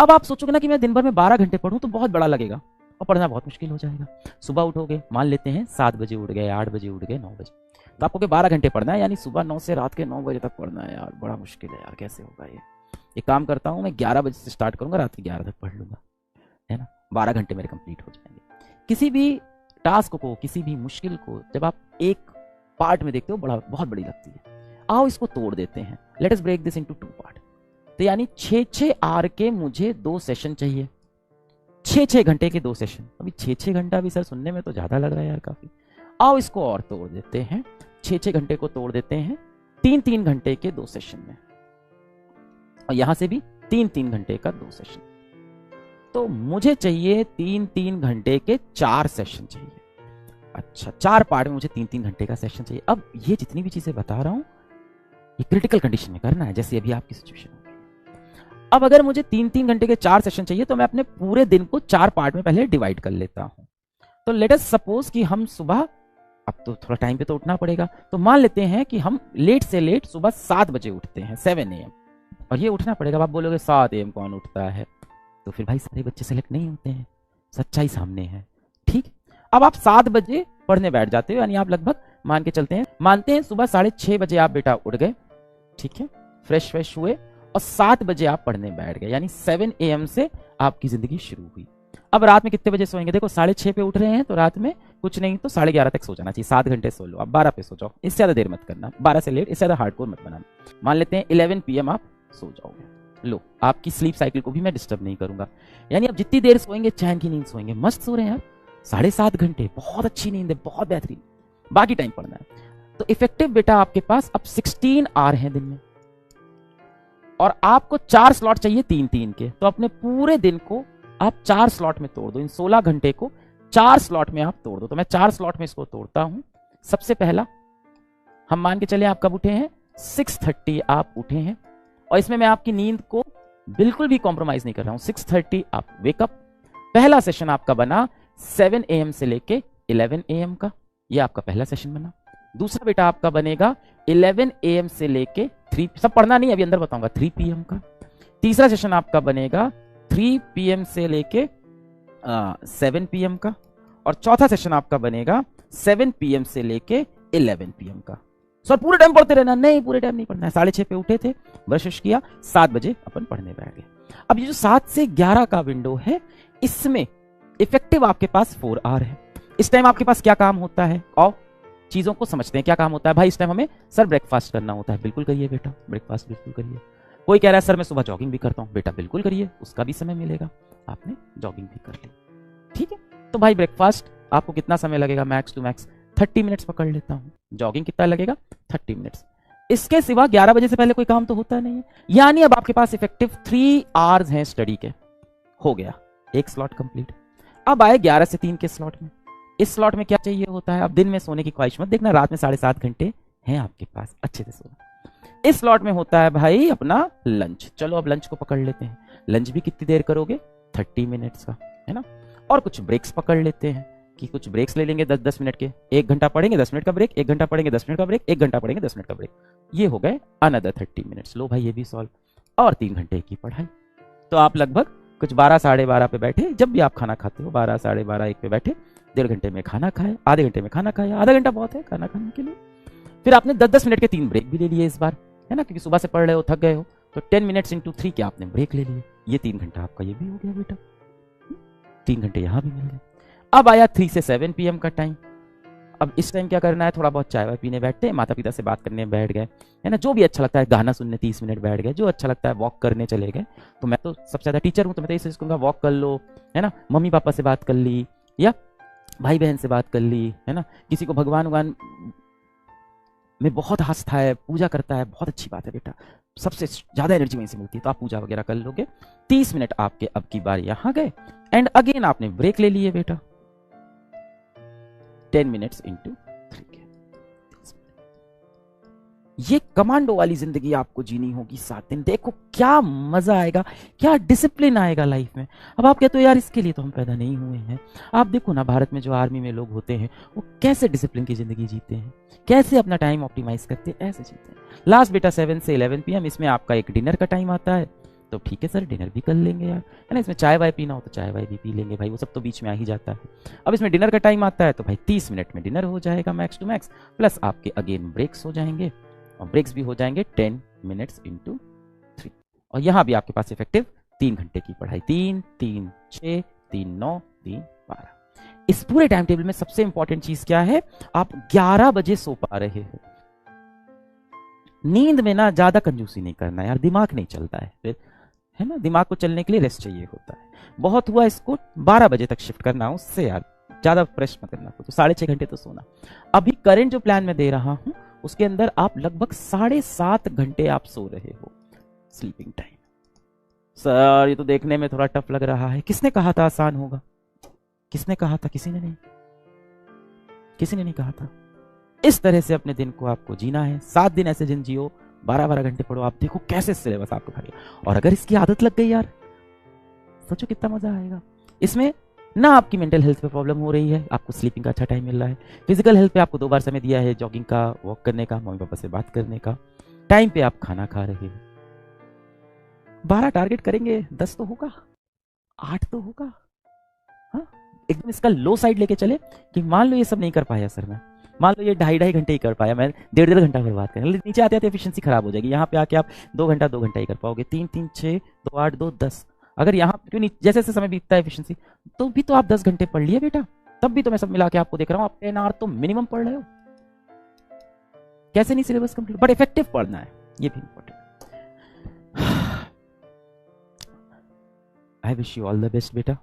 अब आप सोचोगे ना कि मैं दिन भर में 12 घंटे पढ़ूं तो बहुत बड़ा लगेगा और पढ़ना बहुत मुश्किल हो जाएगा। सुबह उठोगे, मान लेते हैं 7 बजे उठ गए, 8 बजे उठ गए, 9 बजे, तो आपको 12 घंटे पढ़ना है, यानी सुबह 9 से रात के 9 बजे तक पढ़ना है। यार बड़ा मुश्किल है यार, कैसे होगा ये? एक काम करता हूँ, मैं 11 बजे से स्टार्ट करूंगा, रात के 11 तक पढ़ लूंगा, है ना, 12 घंटे मेरे कंप्लीट हो जाएंगे। किसी भी टास्क को, किसी भी मुश्किल को जब आप एक पार्ट में देखते हो बहुत बड़ी लगती है। आओ इसको तोड़ देते हैं, let us break this into 2 part. तो यानी 6-6 आवर के मुझे 2 सेशन चाहिए, 6-6 घंटे के 2 सेशन। अभी 6-6 घंटा भी सर सुनने में तो ज्यादा लग रहा है यार, काफी। आओ इसको और तोड़ देते हैं, 6-6 घंटे को तोड़ देते हैं 3-3 घंटे के 2 सेशन में, और यहां से भी 3-3 घंटे का 2 सेशन। तो मुझे चाहिए 3-3 घंटे के 4 सेशन चाहिए। अच्छा, 4 पार्ट में मुझे 3-3 घंटे का सेशन चाहिए। अब ये जितनी भी चीजें बता रहा हूं, ये क्रिटिकल कंडीशन में करना है, जैसे अभी आपकी सिचुएशन होगी। अब अगर मुझे 3-3 घंटे के 4 सेशन चाहिए तो मैं अपने पूरे दिन को 4 पार्ट में पहले डिवाइड कर लेता हूं। तो लेट अस सपोज कि हम सुबह, अब तो थोड़ा टाइम पे तो उठना पड़ेगा, तो मान लेते हैं कि हम लेट से लेट सुबह 7 बजे उठते हैं, 7 AM। और ये उठना पड़ेगा। अब आप बोलोगे 7 AM कौन उठता है? तो फिर भाई सारे बच्चे सेलेक्ट नहीं होते हैं, सच्चाई सामने है, ठीक। अब आप 7 बजे पढ़ने बैठ जाते हो, यानी आप लगभग मान के चलते हैं, मानते हैं सुबह 6:30 बजे आप बेटा उठ गए, ठीक है, फ्रेश हुए और 7 बजे आप पढ़ने बैठ गए, यानी 7 AM से आपकी जिंदगी शुरू हुई। अब रात में कितने बजे सोएंगे? देखो 6:30 पे उठ रहे हैं तो रात में कुछ नहीं तो 11:30 तक सो जाना चाहिए, 7 घंटे सो लो। अब 12 पे सो जाओ, इससे ज्यादा देर मत करना, 12 से लेट, इससे ज्यादा हार्डकोर मत बनाना। मान लेते हैं 11 PM आप सो जाओगे, लो आपकी स्लीप साइकिल को भी मैं डिस्टर्ब नहीं करूंगा, यानी आप जितनी देर सोएंगे चैन की नींद सोएंगे, मस्त सो रहे हैं यार, 7.5 घंटे, बहुत अच्छी नींद है, बहुत बेहतरीन। बाकी टाइम पढ़ना है। तो इफेक्टिव बेटा आपके पास अब 16 आवर हैं दिन में, और आपको 4 स्लॉट चाहिए 3-3 के, तो अपने पूरे दिन को आप 4 स्लॉट में तोड़ दो, इन 16 घंटे को 4 स्लॉट में आप तोड़ दो। तो मैं 4 स्लॉट में इसको तोड़ता हूं। सबसे पहला हम मान के चले आप कब उठे हैं? 6:30 आप उठे हैं, और इसमें मैं आपकी नींद को बिल्कुल भी कॉम्प्रोमाइज नहीं कर रहा हूं। 6:30 आप वेकअप। पहला सेशन आपका बना 7 AM से लेके 11 AM का, ये आपका पहला सेशन बना। दूसरा बेटा आपका बनेगा 11 AM से लेके 3, सब पढ़ना नहीं अभी अंदर बताऊंगा, 3 PM का। तीसरा सेशन आपका बनेगा 3 PM से लेके 7 PM का, और चौथा सेशन आपका बनेगा 7 PM से लेके 11 PM का। सर पूरे टाइम पढ़ते रहना? नहीं, पूरे टाइम नहीं पढ़ना है। 6:30 पे उठे थे, ब्रश किया, 7 बजे अपन पढ़ने बैठ गए। अब ये जो 7 से 11 का विंडो है, इसमें इफेक्टिव आपके पास 4 आवर है। इस टाइम आपके पास क्या काम होता है? और चीजों को समझते हैं, क्या काम होता है भाई इस टाइम? हमें सर ब्रेकफास्ट करना होता है। बिल्कुल करिए बेटा, ब्रेकफास्ट बिल्कुल करिए। कोई कह रहा है सर मैं सुबह जॉगिंग भी करता हूं, बेटा बिल्कुल करिए, उसका भी समय मिलेगा, आपने जॉगिंग भी कर ली, ठीक है। तो भाई ब्रेकफास्ट आपको कितना समय लगेगा? मैक्स टू मैक्स 30 मिनट्स पकड़ लेता हूं। जॉगिंग कितना लगेगा? 30 मिनट्स। इसके सिवा 11 बजे से पहले कोई काम तो होता नहीं है, यानी अब आपके पास इफेक्टिव 3 आवर्स हैं स्टडी के। हो गया एक स्लॉट कंप्लीट। अब आए 11 से 3 के स्लॉट में। इस स्लॉट में क्या चाहिए होता है? अब दिन में सोने की ख्वाहिश मत देखना, रात में 7.5 घंटे हैं आपके पास, अच्छे से सोना। इस स्लॉट में होता है भाई अपना लंच। चलो अब लंच को पकड़ लेते हैं। लंच भी कितनी देर करोगे? 30 मिनट्स का, है ना। और कुछ ब्रेक्स पकड़ लेते हैं कि कुछ ब्रेक्स ले लेंगे 10-10 मिनट के, 1 घंटा पढ़ेंगे 10 मिनट का ब्रेक, 1 घंटा पढ़ेंगे 10 मिनट का ब्रेक, 1 घंटा पढ़ेंगे 10 मिनट का ब्रेक। ये हो गए अनदर 30 मिनट्स। लो भाई ये भी सॉल्व। और 3 घंटे की पढ़ाई। तो आप लगभग कुछ 12 साढ़े 12 पे बैठे, जब भी आप खाना खाते हो 12 साढ़े 12 1 पे बैठे, 1.5 घंटे में खाना खाए, आधे घंटे में खाना खाया, आधा घंटा बहुत है खाना खाने के लिए। फिर आपने 10-10 मिनट के 3 ब्रेक भी ले लिए इस बार, है ना, क्योंकि सुबह से पढ़ रहे हो, थक गए हो, तो 10 मिनट्स इंटू 3 के आपने ब्रेक ले लिए। ये 3 घंटा आपका ये भी हो गया बेटा, 3 घंटे यहाँ भी मिल गए। अब आया 3 से 7 PM का टाइम। अब इस टाइम क्या करना है? थोड़ा बहुत चाय वाय पीने बैठते हैं, माता पिता से बात करने बैठ गए, है ना, जो भी अच्छा लगता है, गाना सुनने 30 मिनट बैठ गए, जो अच्छा लगता है वॉक करने चले गए। तो मैं तो सबसे ज्यादा टीचर हूं, तो मैं तो इसे कहूंगा वॉक कर लो, है ना, मम्मी पापा से बात कर ली, या भाई बहन से बात कर ली, है ना, किसी को भगवान उगवान में बहुत आस्था है, पूजा करता है, बहुत अच्छी बात है बेटा, सबसे ज्यादा एनर्जी वहीं से मिलती है, तो आप पूजा वगैरह कर लोगे। 30 मिनट आपके अब की बार यहां गए, एंड अगेन आपने ब्रेक ले लिए बेटा, 10 मिनट्स इंटू 3 के। ये कमांडो वाली जिंदगी आपको जीनी होगी 7 दिन। देखो क्या मजा आएगा, क्या डिसिप्लिन आएगा लाइफ में। अब आप कहते हो यार इसके लिए तो हम पैदा नहीं हुए हैं। आप देखो ना भारत में जो आर्मी में लोग होते हैं वो कैसे डिसिप्लिन की जिंदगी जीते हैं, कैसे अपना टाइम ऑप्टिमाइज करते हैं, ऐसे जीते हैं। लास्ट बेटा 7 से 11 PM, इसमें आपका एक डिनर का टाइम आता है, तो ठीक है सर, डिनर भी कर लेंगे यार, है ना। इसमें चाय वाय पीना हो तो चाय वाय भी पी लेंगे भाई, वो सब तो बीच में आ ही जाता है। अब इसमें डिनर का टाइम आता है तो भाई 30 मिनट में डिनर हो जाएगा मैक्स टू मैक्स, प्लस आपके अगेन ब्रेक्स हो जाएंगे, और ब्रेक्स भी हो जाएंगे 10 मिनट्स इंटू 3, और यहाँ भी आपके पास इफेक्टिव 3 घंटे की पढ़ाई। 3 3 6 3 9 3 12। इस पूरे टाइम टेबल में सबसे इंपॉर्टेंट चीज क्या है, आप 11 बजे सो पा रहे हो। नींद में ना ज्यादा कंजूसी नहीं करना यार, दिमाग नहीं चलता है फिर, है ना। दिमाग को चलने के लिए रेस्ट चाहिए होता है। बहुत हुआ इसको 12 बजे तक शिफ्ट करना, उससे यार ज्यादा फ्रेश मत करना, तो 6.5 घंटे तो सोना। अभी करंट जो प्लान में दे रहा हूं उसके अंदर आप लगभग 7.5 घंटे आप सो रहे हो स्लीपिंग टाइम। सर ये तो देखने में थोड़ा टफ लग रहा है, किसने कहा था आसान होगा, किसने कहा था, किसी ने नहीं, किसी ने नहीं कहा था। इस तरह से अपने दिन को आपको जीना है, 7 दिन ऐसे दिन जियो, 12-12 घंटे पढ़ो, आप देखो कैसे सिलेबस आपको भरेगा। और अगर इसकी आदत लग गई यार, सोचो कितना मजा आएगा। इसमें ना आपकी मेंटल हेल्थ पे प्रॉब्लम हो रही है, आपको स्लीपिंग का अच्छा टाइम मिल रहा है, फिजिकल हेल्थ पे आपको 2 बार समय दिया है, जॉगिंग का, वॉक करने का, मम्मी पापा से बात करने का, टाइम पे आप खाना खा रहे हो। 12 टारगेट करेंगे, 10 तो होगा, 8 तो होगा। हाँ, एकदम इसका लो साइड लेके चले कि मान लो ये सब नहीं कर पाया सर मैं, मान लो ये 2.5 घंटे ही कर पाया, मैं 1.5 घंटा बर्बाद करें, नीचे आते आते एफिशिएंसी खराब हो जाएगी। यहाँ पे आके आप 2 घंटा ही कर पाओगे, 3 3 6 2 8 2 10। अगर यहाँ क्यों नहीं, जैसे जैसे समय बीतता है एफिशिएंसी, तो भी तो आप 10 घंटे पढ़ लिए बेटा, तब भी तो मैं सब मिला के आपको देख रहा हूँ आप 10 आवर तो मिनिमम पढ़ रहे हो। कैसे नहीं सिलेबस कंप्लीट, बट इफेक्टिव पढ़ना है, ये भी important. I wish you all the best बेटा।